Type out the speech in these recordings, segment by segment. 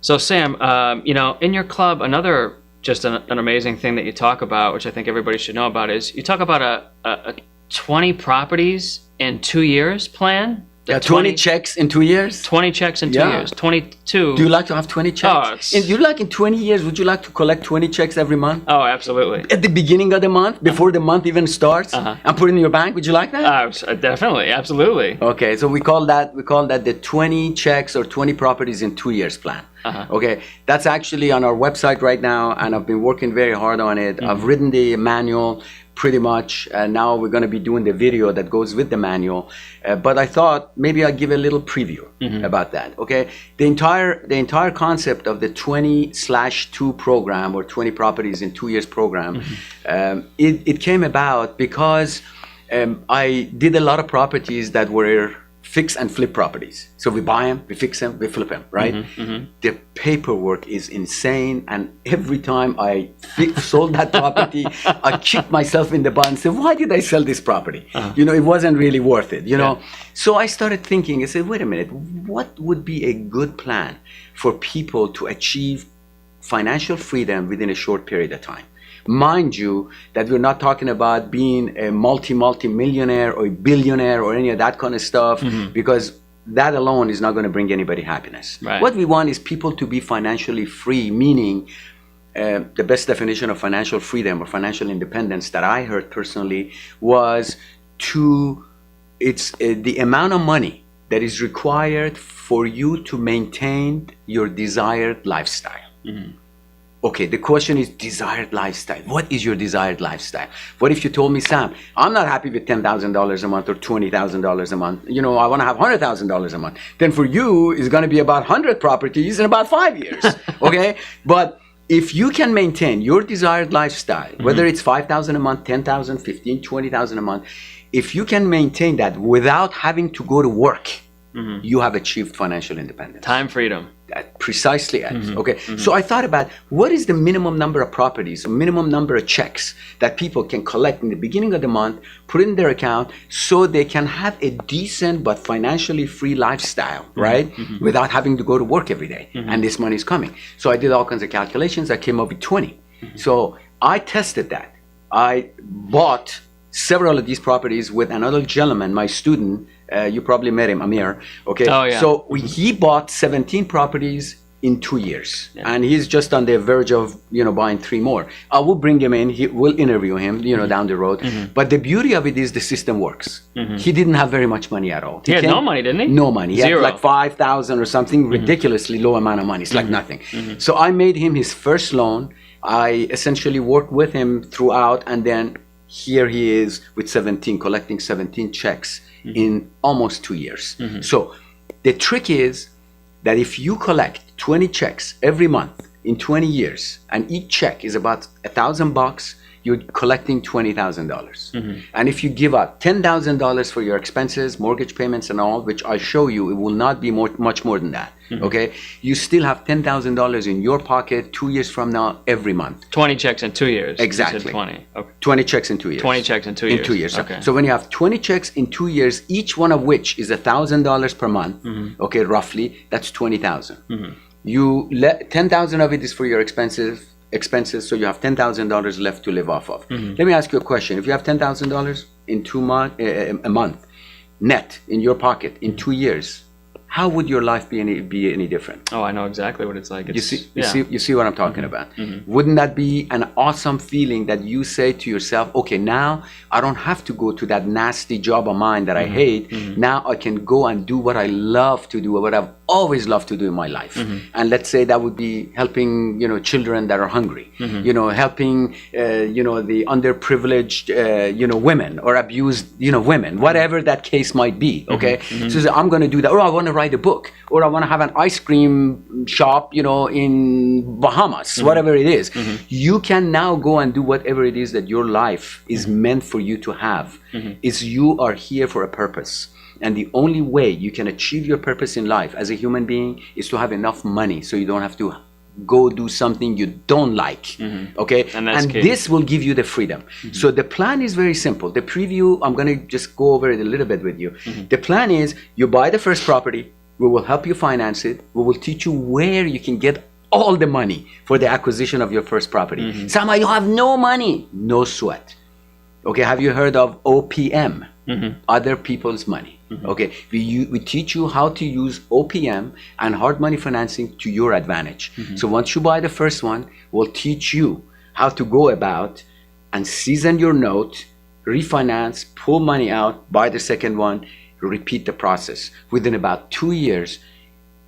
So Sam, in your club, another just an amazing thing that you talk about, which I think everybody should know about, is you talk about a 20 properties in 2 years plan. Yeah, 20 checks in 2 years? 20 checks in 2 years. 22. Do you like to have 20 checks? Oh, in 20 years, would you like to collect 20 checks every month? Oh, absolutely. At the beginning of the month, before the month even starts, and put it in your bank? Would you like that? Definitely, absolutely. Okay, so we call that the 20 checks or 20 properties in 2 years plan. Okay, that's actually on our website right now, and I've been working very hard on it. I've written the manual pretty much, and now we're going to be doing the video that goes with the manual. But I thought maybe I'd give a little preview about that. Okay, the entire concept of the 20/2 program, or 20 properties in 2 years program, it came about because I did a lot of properties that were fix and flip properties. So we buy them, we fix them, we flip them, right? The paperwork is insane, and every time I sold that property, I kicked myself in the butt and said, why did I sell this property? It wasn't really worth it, know? So I started thinking, I said, wait a minute, what would be a good plan for people to achieve financial freedom within a short period of time? Mind you, that we're not talking about being a multi-millionaire or a billionaire or any of that kind of stuff, because that alone is not going to bring anybody happiness. Right. What we want is people to be financially free, meaning the best definition of financial freedom or financial independence that I heard personally was it's the amount of money that is required for you to maintain your desired lifestyle. Okay, the question is desired lifestyle. What is your desired lifestyle? What if you told me, Sam, I'm not happy with $10,000 a month or $20,000 a month. I want to have $100,000 a month. Then for you, it's going to be about 100 properties in about 5 years. Okay, but if you can maintain your desired lifestyle, whether it's $5,000 a month, $10,000, $15,000, $20,000 a month, if you can maintain that without having to go to work, you have achieved financial independence. Time freedom. Precisely. Okay. So I thought about what is the minimum number of properties, minimum number of checks that people can collect in the beginning of the month, put in their account, so they can have a decent but financially free lifestyle, right? Without having to go to work every day. And this money is coming. So I did all kinds of calculations. I came up with 20. So I tested that. I bought several of these properties with another gentleman, my student. You probably met him, Amir. Okay. Oh, yeah. So he bought 17 properties in 2 years, and he's just on the verge of buying 3 more. I will bring him in. We'll interview him, down the road. But the beauty of it is the system works. He didn't have very much money at all. He had no money, didn't he? No money. He Zero. had like 5,000 or something, ridiculously low amount of money. It's like nothing. So I made him his first loan. I essentially worked with him throughout, and then here he is with collecting 17 checks in almost 2 years. So the trick is that if you collect 20 checks every month in 20 years, and each check is about $1,000, you're collecting $20,000. And if you give out $10,000 for your expenses, mortgage payments and all, which I show you, it will not be much more than that. Okay, you still have $10,000 in your pocket 2 years from now every month. 20 checks in 2 years. Exactly. You said 20. Okay. 20 checks in 2 years. 20 checks in 2 years. In 2 years. Okay. So when you have 20 checks in 2 years, each one of which is $1,000 per month, okay, roughly, that's $20,000. You let 10,000 of it is for your expenses, so you have $10,000 left to live off of. Let me ask you a question. If you have $10,000 in a month net in your pocket in 2 years, how would your life be any different? Oh, I know exactly what it's like. You see what I'm talking about? Wouldn't that be an awesome feeling that you say to yourself, okay, now I don't have to go to that nasty job of mine that I hate. Now I can go and do what I love to do, what I've always loved to do in my life. And let's say that would be helping, children that are hungry, helping, the underprivileged, women or abused, women, whatever that case might be. Okay. So I'm going to do that. Or I want to write a book, or I want to have an ice cream shop, in Bahamas, whatever it is. You can now go and do whatever it is that your life is meant for you to have. Is you are here for a purpose. And the only way you can achieve your purpose in life as a human being is to have enough money so you don't have to go do something you don't like. Okay? And this will give you the freedom. So the plan is very simple. The preview, I'm going to just go over it a little bit with you. The plan is you buy the first property We will help you finance it. We will teach you where you can get all the money for the acquisition of your first property. Somehow you have no money, no sweat. Okay, have you heard of OPM? Other people's money. Okay, we teach you how to use OPM and hard money financing to your advantage. So once you buy the first one, we'll teach you how to go about and season your note, refinance, pull money out, buy the second one, repeat the process. Within about 2 years,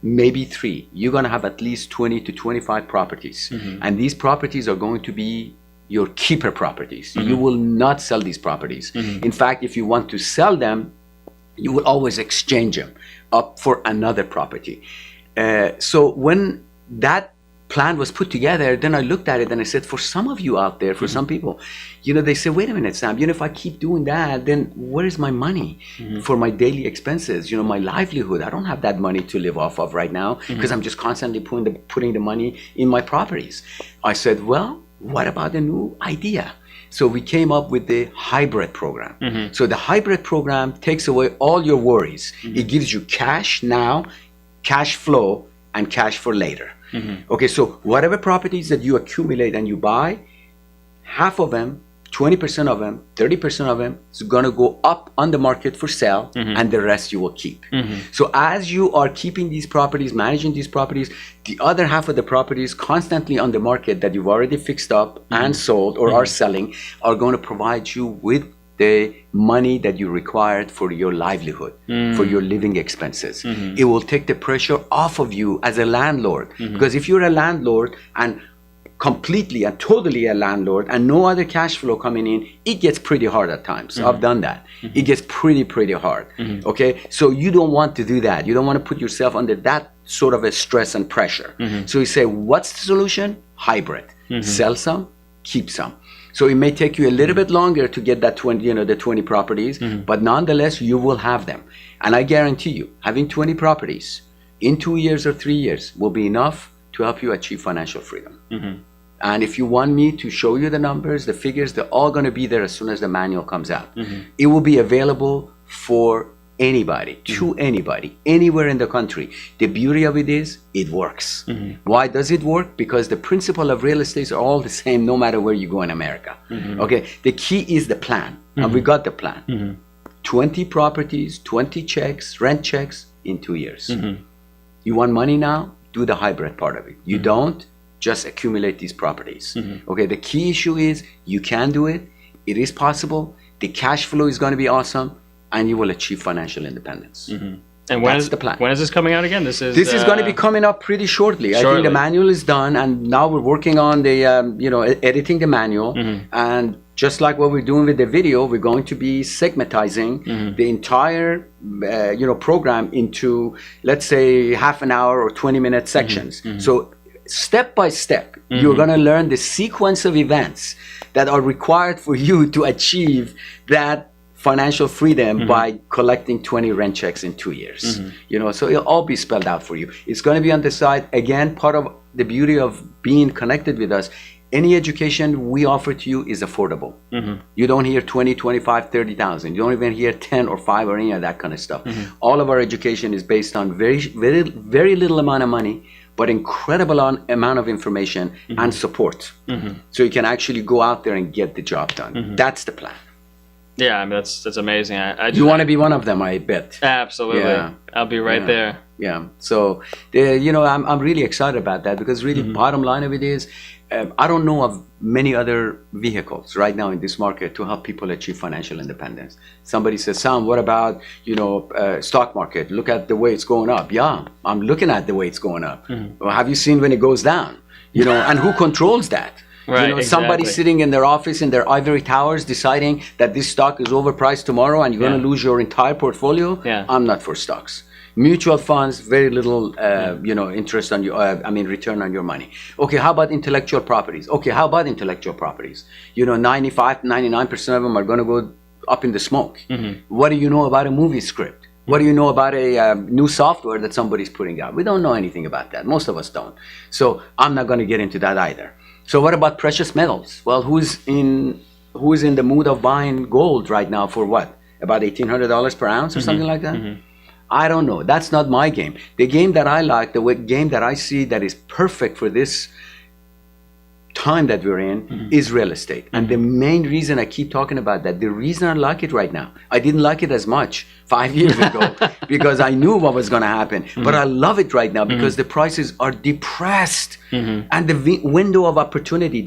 maybe 3, you're going to have at least 20 to 25 properties. And these properties are going to be your keeper properties. You will not sell these properties. In fact, if you want to sell them, you will always exchange them up for another property. So when that plan was put together, then I looked at it and I said, for some of you out there, for some people, they say, wait a minute, Sam, if I keep doing that, then where is my money for my daily expenses, my livelihood? I don't have that money to live off of right now because I'm just constantly putting the money in my properties. I said, well, what about a new idea? So we came up with the hybrid program. So the hybrid program takes away all your worries. It gives you cash now, cash flow, and cash for later. Okay, so whatever properties that you accumulate and you buy, half of them, 20% of them, 30% of them is going to go up on the market for sale, and the rest you will keep. So as you are keeping these properties, managing these properties, the other half of the properties constantly on the market that you've already fixed up and sold or are selling are going to provide you with the money that you required for your livelihood, for your living expenses. It will take the pressure off of you as a landlord. Because if you're a landlord and completely and totally a landlord and no other cash flow coming in, it gets pretty hard at times. I've done that. It gets pretty hard. Okay, so you don't want to do that. You don't want to put yourself under that sort of a stress and pressure. So you say, what's the solution? Hybrid. Sell some, keep some. So it may take you a little bit longer to get that 20, the 20 properties, but nonetheless, you will have them. And I guarantee you, having 20 properties in 2 years or 3 years will be enough to help you achieve financial freedom. And if you want me to show you the numbers, the figures, they're all going to be there as soon as the manual comes out. It will be available for anybody, to anybody, anywhere in the country. The beauty of it is, it works. Why does it work? Because the principle of real estate are all the same no matter where you go in America. Okay, the key is the plan, and we got the plan. 20 properties, 20 checks, rent checks in 2 years. You want money now? Do the hybrid part of it. You don't, just accumulate these properties. Okay, the key issue is you can do it. It is possible. The cash flow is going to be awesome, and you will achieve financial independence. And That's the plan. When is this coming out again? This is going to be coming up pretty shortly. I think the manual is done, and now we're working on the editing the manual. And just like what we're doing with the video, we're going to be segmentizing the entire program into, let's say, half an hour or 20-minute sections. So step by step, you're going to learn the sequence of events that are required for you to achieve that financial freedom by collecting 20 rent checks in 2 years. So it'll all be spelled out for you. It's going to be on the side. Again, part of the beauty of being connected with us, any education we offer to you is affordable. You don't hear 20, 25, 30,000. You don't even hear 10 or 5 or any of that kind of stuff. All of our education is based on very little amount of money, but incredible amount of information and support. So you can actually go out there and get the job done. That's the plan. Yeah, I mean, that's amazing. You want to be one of them, I bet. Absolutely. Yeah. I'll be right there. Yeah. So, I'm really excited about that because really bottom line of it is, I don't know of many other vehicles right now in this market to help people achieve financial independence. Somebody says, Sam, what about, stock market? Look at the way it's going up. Yeah, I'm looking at the way it's going up. Well, have you seen when it goes down? And who controls that? Right, Somebody sitting in their office in their ivory towers deciding that this stock is overpriced tomorrow and you're going to lose your entire portfolio. I'm not for stocks. Mutual funds, very little, interest on your, return on your money. Okay, how about intellectual properties? 95 to 99% of them are going to go up in the smoke. What do you know about a movie script? What do you know about a new software that somebody's putting out? We don't know anything about that. Most of us don't. So I'm not going to get into that either. So what about precious metals? Well, who's in the mood of buying gold right now for what? About $1,800 per ounce or something like that? I don't know. That's not my game. The game that I like, game that I see that is perfect for this time that we're in is real estate. And the main reason I keep talking about that, the reason I like it right now, I didn't like it as much 5 years ago because I knew what was going to happen. But I love it right now because the prices are depressed. And the window of opportunity,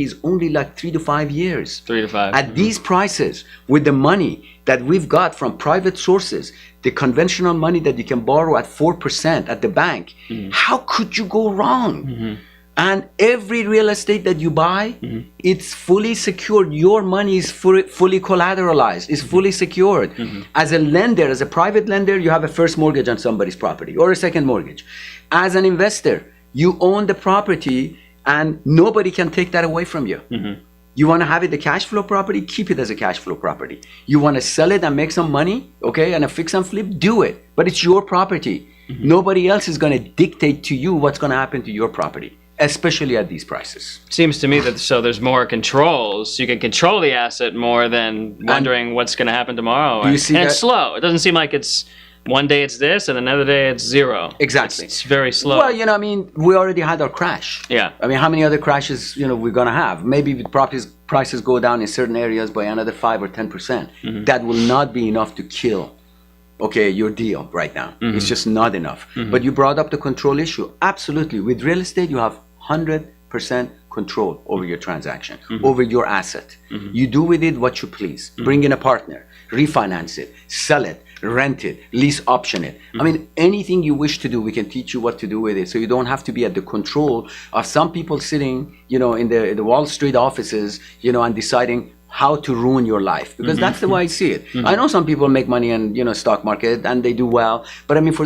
is only like 3 to 5 years. 3 to 5. At these prices, with the money that we've got from private sources, the conventional money that you can borrow at 4% at the bank, how could you go wrong? And every real estate that you buy, it's fully secured. Your money is fully collateralized, it's fully secured. As a lender, as a private lender, you have a first mortgage on somebody's property or a second mortgage. As an investor, you own the property and nobody can take that away from you. You want to have it a cash flow property, keep it as a cash flow property. You want to sell it and make some money, okay, and a fix and flip, do it. But it's your property. Nobody else is going to dictate to you what's going to happen to your property, especially at these prices. Seems to me that so there's more controls. You can control the asset more than wondering what's going to happen tomorrow. Do you see and that? It's slow. It doesn't seem like it's one day it's this and another day it's zero. Exactly. It's very slow. Well, I mean, we already had our crash. Yeah. I mean, how many other crashes, we're going to have? Maybe the prices go down in certain areas by another 5 or 10%. That will not be enough to kill, okay, your deal right now. It's just not enough. But you brought up the control issue. Absolutely. With real estate, you have 100% control over your transaction, over your asset. You do with it what you please. Bring in a partner, refinance it, sell it, rent it, lease option it. I mean, anything you wish to do, we can teach you what to do with it. So you don't have to be at the control of some people sitting, in the Wall Street offices, and deciding how to ruin your life, because that's the way I see it. I know some people make money in stock market and they do well, but I mean for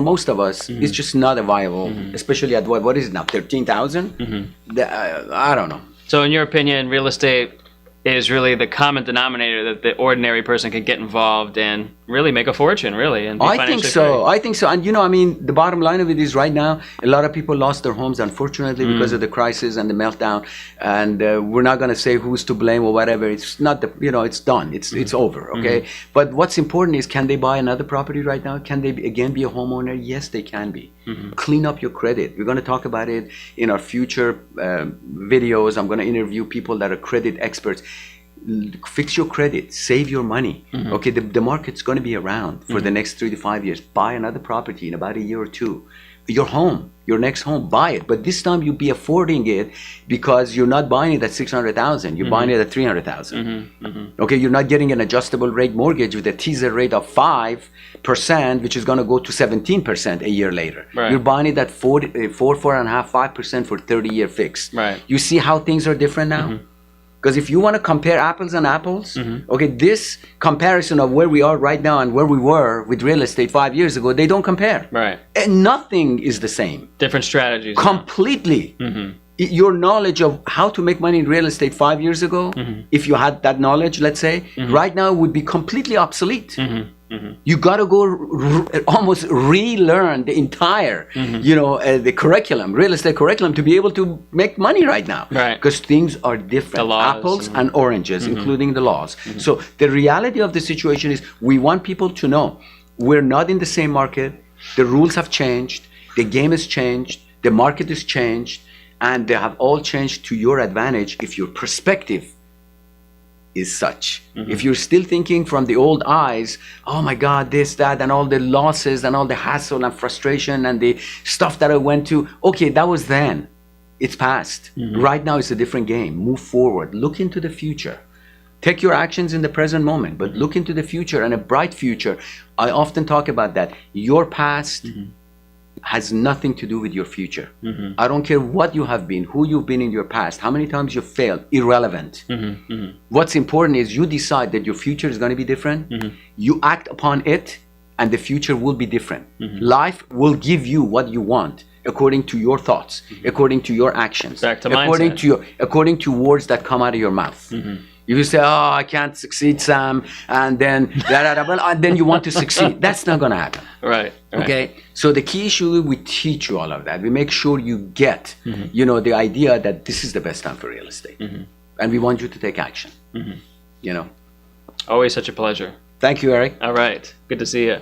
most of us, it's just not a viable, especially at what is it now, 13,000? I don't know. So in your opinion, real estate is really the common denominator that the ordinary person can get involved in, really make a fortune, really, and be financially free. I think so. And I mean, the bottom line of it is right now, a lot of people lost their homes, unfortunately, because of the crisis and the meltdown. And we're not going to say who's to blame or whatever. It's not it's done. It's over. Okay. But what's important is, can they buy another property right now? Can they again be a homeowner? Yes, they can be. Clean up your credit. We're going to talk about it in our future videos. I'm going to interview people that are credit experts. Fix your credit, save your money. Okay, the market's going to be around for the next 3 to 5 years. Buy another property in about a year or two. Your home, your next home, buy it. But this time you'll be affording it because you're not buying it at 600,000. You're buying it at 300,000. Okay, you're not getting an adjustable rate mortgage with a teaser rate of 5%, which is going to go to 17% a year later. Right. You're buying it at 4.5%, 5% for 30-year fixed. Right. You see how things are different now? Because if you want to compare apples and apples, okay, this comparison of where we are right now and where we were with real estate 5 years ago, they don't compare. Right. And nothing is the same. Different strategies. Completely. Your knowledge of how to make money in real estate 5 years ago, if you had that knowledge, let's say, right now would be completely obsolete. You got to go almost relearn the entire, the curriculum, real estate curriculum, to be able to make money right now. Right. Because things are different. The laws. Apples and oranges, including the laws. So the reality of the situation is, we want people to know we're not in the same market. The rules have changed. The game has changed. The market has changed. And they have all changed to your advantage if your perspective is such. If you're still thinking from the old eyes, oh my God, this, that, and all the losses and all the hassle and frustration and the stuff that I went to, okay, that was then. It's past. Right now it's a different game. Move forward. Look into the future. Take your actions in the present moment, but look into the future, and a bright future. I often talk about that. Your past has nothing to do with your future. I don't care what you have been, who you've been in your past, how many times you've failed, irrelevant. What's important is you decide that your future is going to be different. You act upon it, and the future will be different. Life will give you what you want according to your thoughts, according to your actions, Back to according to words that come out of your mouth. If you say, oh, I can't succeed, Sam, and then and then you want to succeed, that's not going to happen. Right. Okay, so the key issue, we teach you all of that. We make sure you get, the idea that this is the best time for real estate, and we want you to take action. Always such a pleasure. Thank you, Eric. All right. Good to see you.